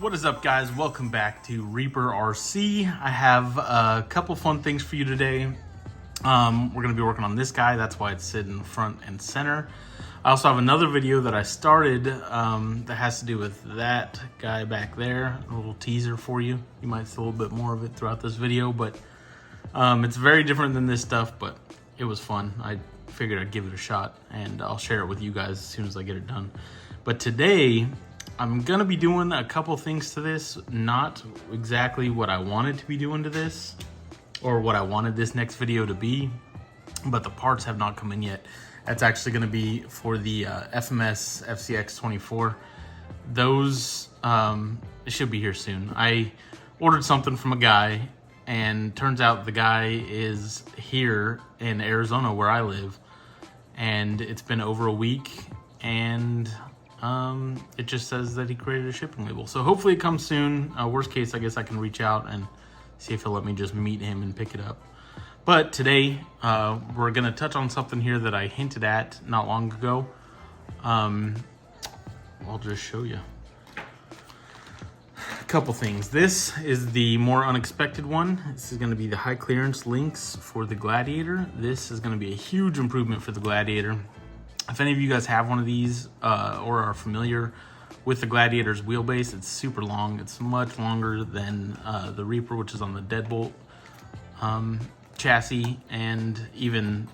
What is up, guys? Welcome back to Reaper RC. I have a couple fun things for you today. We're going to be working on this guy. That's why it's sitting front and center. I also have another video that I started that has to do with that guy back there. A little teaser for you. You might see a little bit more of it throughout this video, but it's very different than this stuff, but it was fun. I figured I'd give it a shot, and I'll share it with you guys as soon as I get it done. But today, I'm gonna be doing a couple things to this, not exactly what I wanted to be doing to this, or what I wanted this next video to be, but the parts have not come in yet. That's actually gonna be for the FMS FCX24. Those, it should be here soon. I ordered something from a guy, and turns out the guy is here in Arizona where I live, and it's been over a week, and it just says that he created a shipping label. So hopefully it comes soon. Worst case, I guess I can reach out and see if he'll let me just meet him and pick it up. But today, we're gonna touch on something here that I hinted at not long ago. I'll just show you a couple things. This is the more unexpected one. This is gonna be the high clearance links for the Gladiator. This is gonna be a huge improvement for the Gladiator. If any of you guys have one of these or are familiar with the Gladiator's wheelbase, it's super long. It's much longer than the Reaper, which is on the deadbolt chassis, and even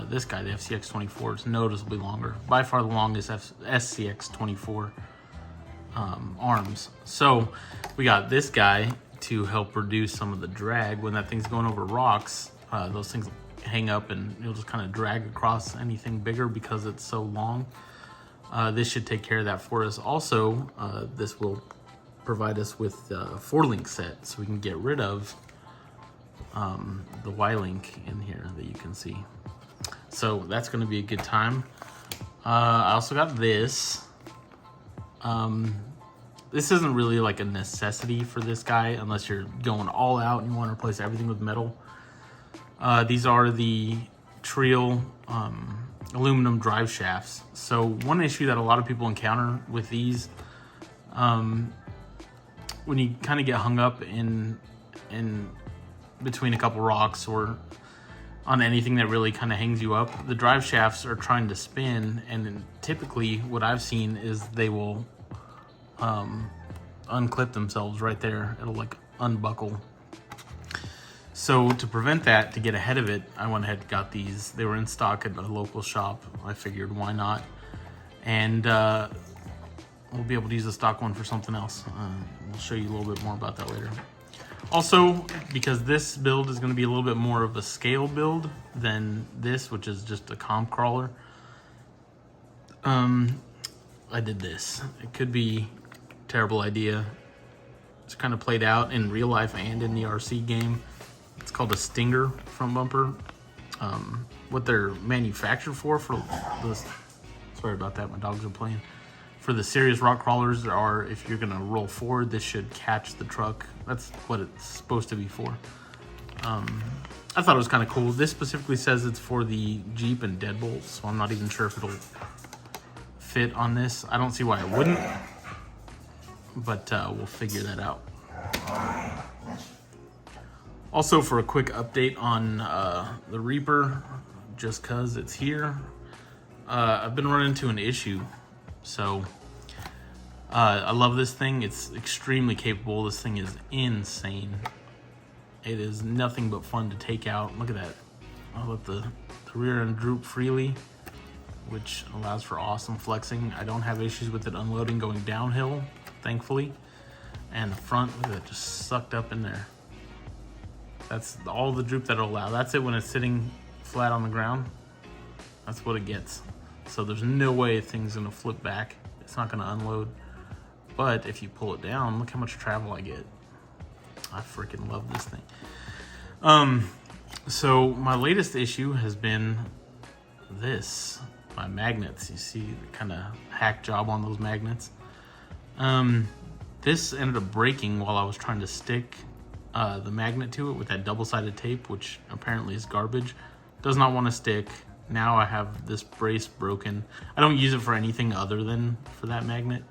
this guy, the FCX24, is noticeably longer. By far the longest SCX24 arms. So we got this guy to help reduce some of the drag. When that thing's going over rocks, those things hang up and you'll just kind of drag across anything bigger because it's so long. This should take care of that for us. Also, this will provide us with a 4-link set, so we can get rid of the Y-link in here that you can see. So that's going to be a good time. I also got this. This isn't really like a necessity for this guy unless you're going all out and you want to replace everything with metal. These are the Trial aluminum drive shafts. So one issue that a lot of people encounter with these, when you kind of get hung up in between a couple rocks or on anything that really kind of hangs you up, the drive shafts are trying to spin, and typically what I've seen is they will unclip themselves right there. It'll like unbuckle. So to prevent that, to get ahead of it, I went ahead and got these. They were in stock at a local shop. I figured, why not? And we'll be able to use the stock one for something else. We'll show you a little bit more about that later. Also, because this build is going to be a little bit more of a scale build than this, which is just a comp crawler, I did this. It could be a terrible idea. It's kind of played out in real life and in the RC game. It's called a Stinger front bumper. What they're manufactured for this, sorry about that, my dogs are playing. For the serious rock crawlers are, if you're gonna roll forward, this should catch the truck. That's what it's supposed to be for. I thought it was kind of cool. This specifically says it's for the Jeep and deadbolts, so I'm not even sure if it'll fit on this. I don't see why it wouldn't, but we'll figure that out. Also, for a quick update on the Reaper, just cause it's here, I've been running into an issue. So I love this thing. It's extremely capable. This thing is insane. It is nothing but fun to take out. Look at that. I'll let the rear end droop freely, which allows for awesome flexing. I don't have issues with it unloading going downhill, thankfully. And the front, look at that, just sucked up in there. That's all the droop that it'll allow. That's it when it's sitting flat on the ground. That's what it gets. So there's no way thing's gonna flip back. It's not gonna unload. But if you pull it down, look how much travel I get. I freaking love this thing. So my latest issue has been this, my magnets. You see the kind of hack job on those magnets. This ended up breaking while I was trying to stick the magnet to it with that double-sided tape, which apparently is garbage. Does not want to stick. Now I have this brace broken. I don't use it for anything other than for that magnet.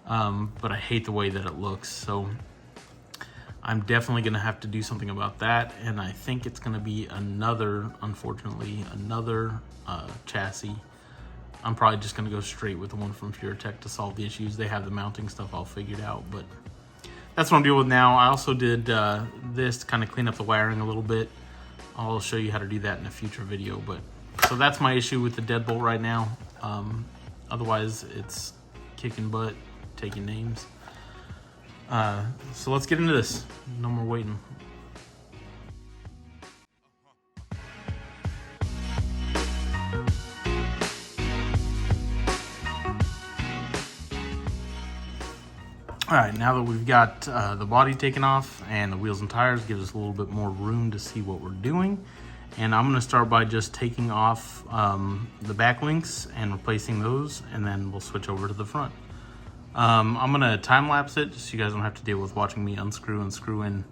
but I hate the way that it looks. So I'm definitely gonna have to do something about that, and I think it's gonna be unfortunately, another chassis. I'm probably just gonna go straight with the one from PureTech to solve the issues. They have the mounting stuff all figured out, but that's what I'm dealing with now. I also did this to kind of clean up the wiring a little bit. I'll show you how to do that in a future video, but so that's my issue with the deadbolt right now. Otherwise, it's kicking butt, taking names. So let's get into this. No more waiting. All right, now that we've got the body taken off and the wheels and tires, gives us a little bit more room to see what we're doing. And I'm gonna start by just taking off the back links and replacing those, and then we'll switch over to the front. I'm gonna time lapse it just so you guys don't have to deal with watching me unscrew and screw in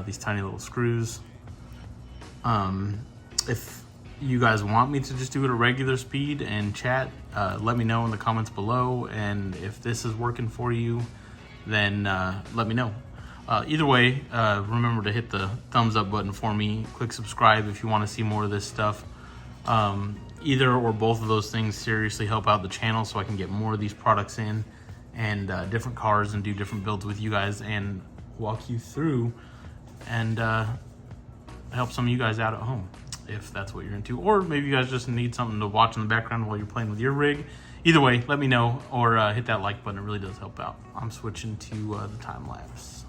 these tiny little screws. If you guys want me to just do it at a regular speed and chat, let me know in the comments below, and if this is working for you, then let me know. Either way, remember to hit the thumbs up button for me. Click subscribe if you want to see more of this stuff. Either or both of those things seriously help out the channel so I can get more of these products in and different cars and do different builds with you guys and walk you through and help some of you guys out at home if that's what you're into, or maybe you guys just need something to watch in the background while you're playing with your rig. Either way, let me know, or hit that like button. It really does help out. I'm switching to the time lapse.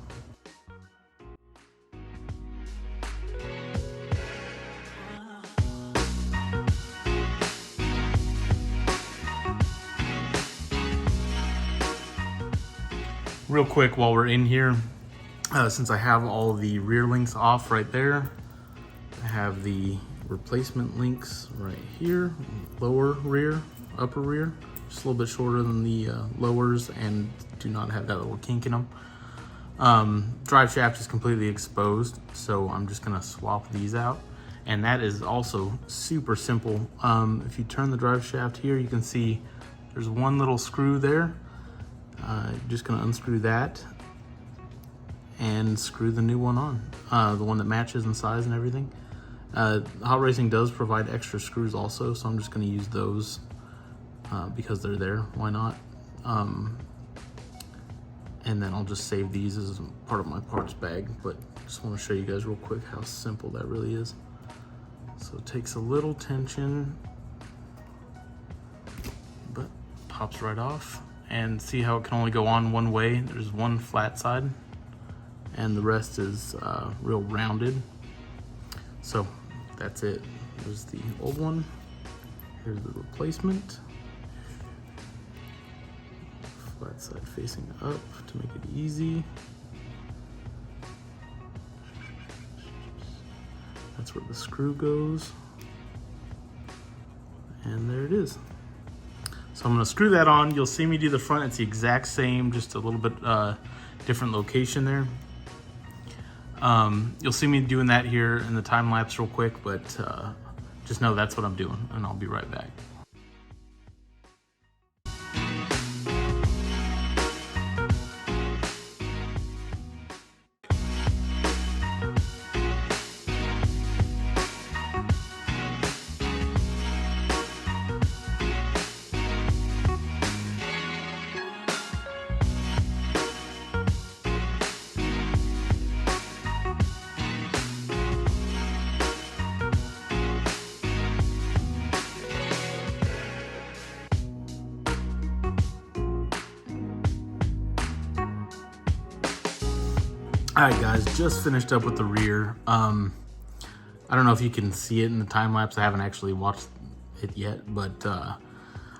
Real quick while we're in here, since I have all the rear links off right there, I have the replacement links right here, lower rear, upper rear, just a little bit shorter than the lowers, and do not have that little kink in them. Drive shaft is completely exposed, so I'm just gonna swap these out. And that is also super simple. If you turn the drive shaft here, you can see there's one little screw there. Just gonna unscrew that and screw the new one on, the one that matches in size and everything. Hot Racing does provide extra screws also, so I'm just going to use those because they're there. Why not? And then I'll just save these as part of my parts bag, but just want to show you guys real quick how simple that really is. So it takes a little tension, but pops right off. And see how it can only go on one way? There's one flat side and the rest is real rounded. So that's it. There's the old one. Here's the replacement. Flat side facing up to make it easy. That's where the screw goes. And there it is. So I'm gonna screw that on. You'll see me do the front. It's the exact same, just a little bit different location there. You'll see me doing that here in the time lapse real quick, but just know that's what I'm doing, and I'll be right back. All right, guys, just finished up with the rear. I don't know if you can see it in the time lapse. I haven't actually watched it yet, but I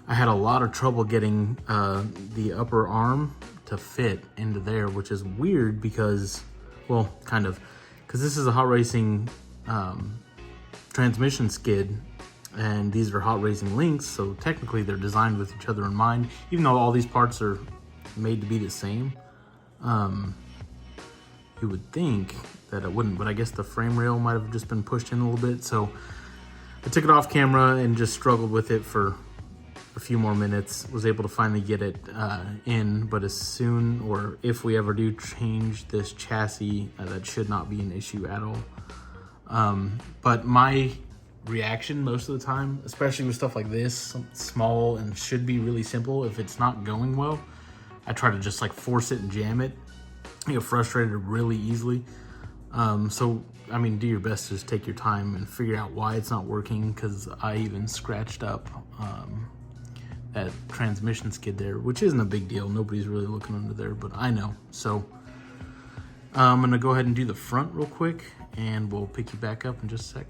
had a lot of trouble getting the upper arm to fit into there, which is weird because, well, kind of, because this is a Hot Racing transmission skid, and these are Hot Racing links, so technically they're designed with each other in mind, even though all these parts are made to be the same. You would think that it wouldn't, but I guess the frame rail might have just been pushed in a little bit. So I took it off camera and just struggled with it for a few more minutes, was able to finally get it in, but as soon, or if we ever do change this chassis, that should not be an issue at all. But my reaction most of the time, especially with stuff like this, small and should be really simple, if it's not going well, I try to just like force it and jam it. I get frustrated really easily. So, I mean, do your best to just take your time and figure out why it's not working, because I even scratched up that transmission skid there, which isn't a big deal. Nobody's really looking under there, but I know. So I'm gonna go ahead and do the front real quick, and we'll pick you back up in just a sec.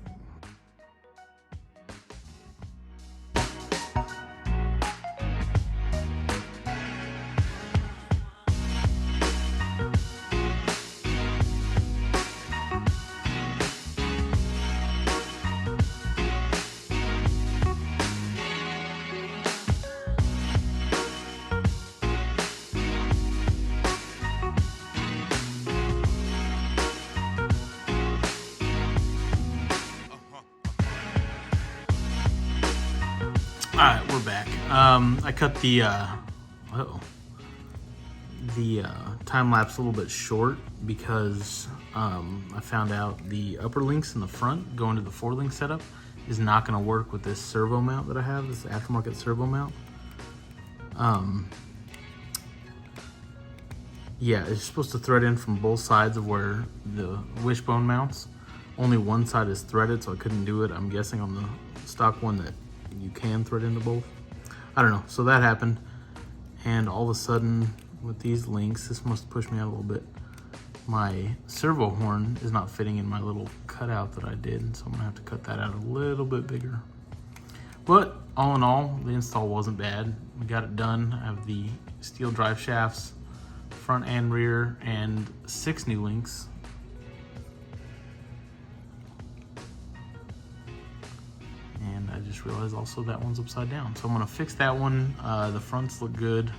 All right, we're back. I cut the time lapse a little bit short because I found out the upper links in the front going to the 4-link setup is not going to work with this servo mount that I have, this aftermarket servo mount. Yeah, it's supposed to thread in from both sides of where the wishbone mounts. Only one side is threaded, so I couldn't do it. I'm guessing on the stock one that you can thread into both. I don't know. So that happened, and all of a sudden with these links, this must push me out a little bit. My servo horn is not fitting in my little cutout that I did, so I'm gonna have to cut that out a little bit bigger. But all in all, the install wasn't bad. We got it done. I have the steel drive shafts, front and rear, and 6 new links. And I just realized also that one's upside down. So I'm gonna fix that one. The fronts look good.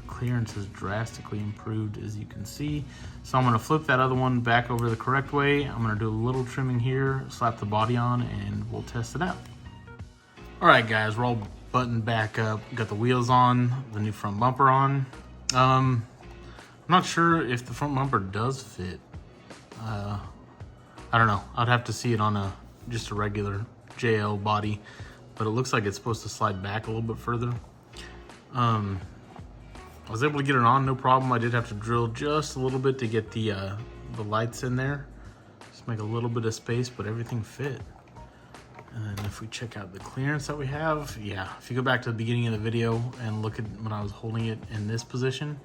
Clearance is drastically improved, as you can see. So I'm gonna flip that other one back over the correct way. I'm gonna do a little trimming here, slap the body on, and we'll test it out. All right, guys, we're all buttoned back up. Got the wheels on, the new front bumper on. I'm not sure if the front bumper does fit. I don't know. I'd have to see it on just a regular JL body, but it looks like it's supposed to slide back a little bit further. I was able to get it on, no problem. I did have to drill just a little bit to get the lights in there. Just make a little bit of space, but everything fit. And then if we check out the clearance that we have, yeah, if you go back to the beginning of the video and look at when I was holding it in this position,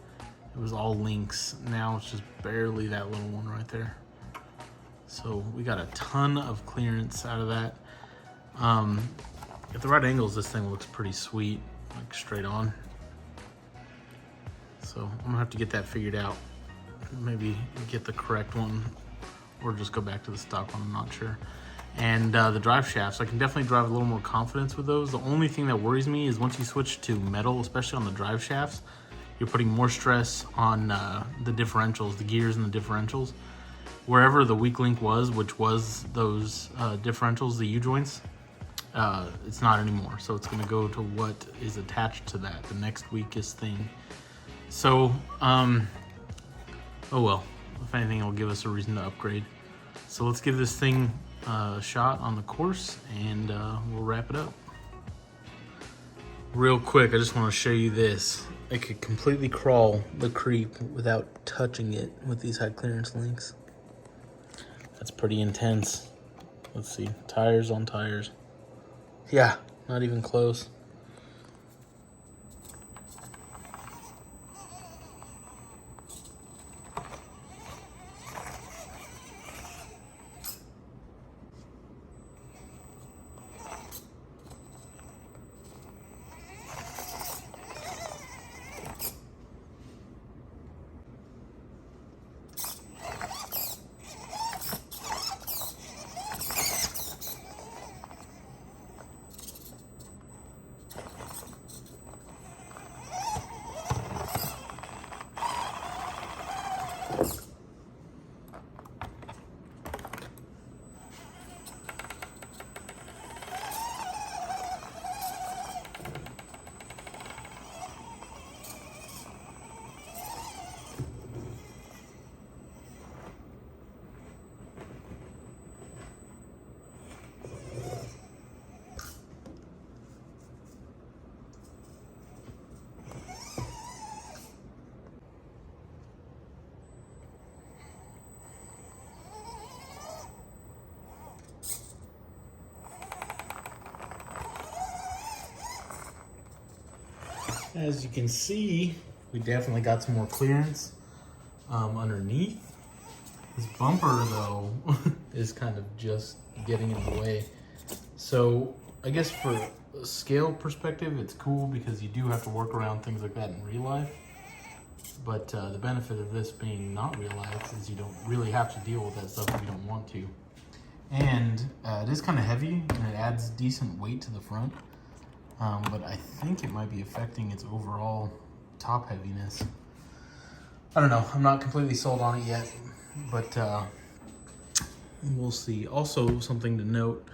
it was all links. Now it's just barely that little one right there. So we got a ton of clearance out of that. At the right angles, this thing looks pretty sweet, like straight on. So I'm gonna have to get that figured out. Maybe get the correct one or just go back to the stock one, I'm not sure. And the drive shafts, I can definitely drive a little more confidence with those. The only thing that worries me is once you switch to metal, especially on the drive shafts, you're putting more stress on the differentials, the gears and the differentials. Wherever the weak link was, which was those differentials, the U-joints, it's not anymore. So it's gonna go to what is attached to that, the next weakest thing. So, oh well, if anything, it'll give us a reason to upgrade. So let's give this thing a shot on the course, and we'll wrap it up. Real quick, I just want to show you this. I could completely crawl the creep without touching it with these high clearance links. That's pretty intense. Let's see, tires on tires. Yeah, not even close. As you can see, we definitely got some more clearance underneath. This bumper, though, is kind of just getting in the way. So I guess for a scale perspective, it's cool because you do have to work around things like that in real life. But the benefit of this being not real life is you don't really have to deal with that stuff if you don't want to. And it is kind of heavy, and it adds decent weight to the front. But I think it might be affecting its overall top heaviness. I don't know. I'm not completely sold on it yet, but we'll see. Also, something to note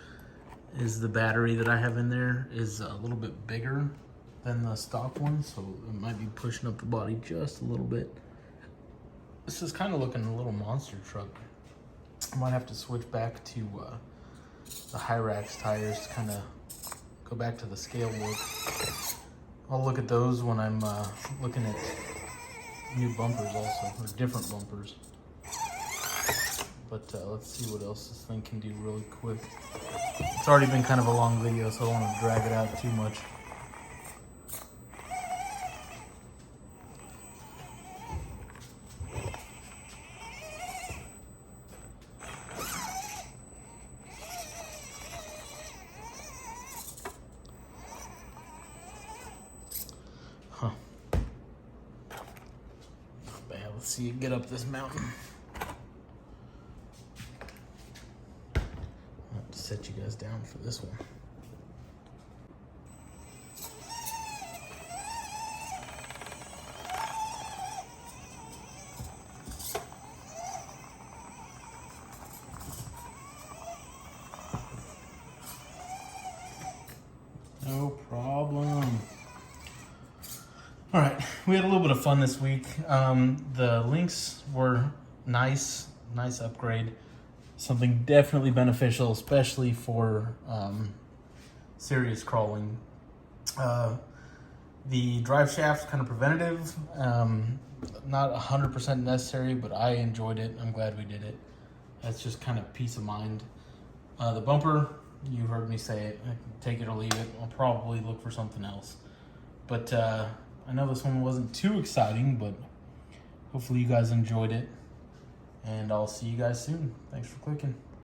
is the battery that I have in there is a little bit bigger than the stock one, so it might be pushing up the body just a little bit. This is kind of looking a little monster truck. I might have to switch back to the Hyrax tires to kind of go back to the scale look. I'll look at those when I'm looking at new bumpers also, or different bumpers. But let's see what else this thing can do really quick. It's already been kind of a long video, so I don't want to drag it out too much. Huh. Not bad. Let's see it get up this mountain. I'll have to set you guys down for this one. No problem. All right, we had a little bit of fun this week. The links were nice upgrade. Something definitely beneficial, especially for serious crawling. The drive shaft's kind of preventative, not 100% necessary, but I enjoyed it. I'm glad we did it. That's just kind of peace of mind. The bumper, you heard me say it. I can take it or leave it. I'll probably look for something else. But I know this one wasn't too exciting, but hopefully you guys enjoyed it. And I'll see you guys soon. Thanks for clicking.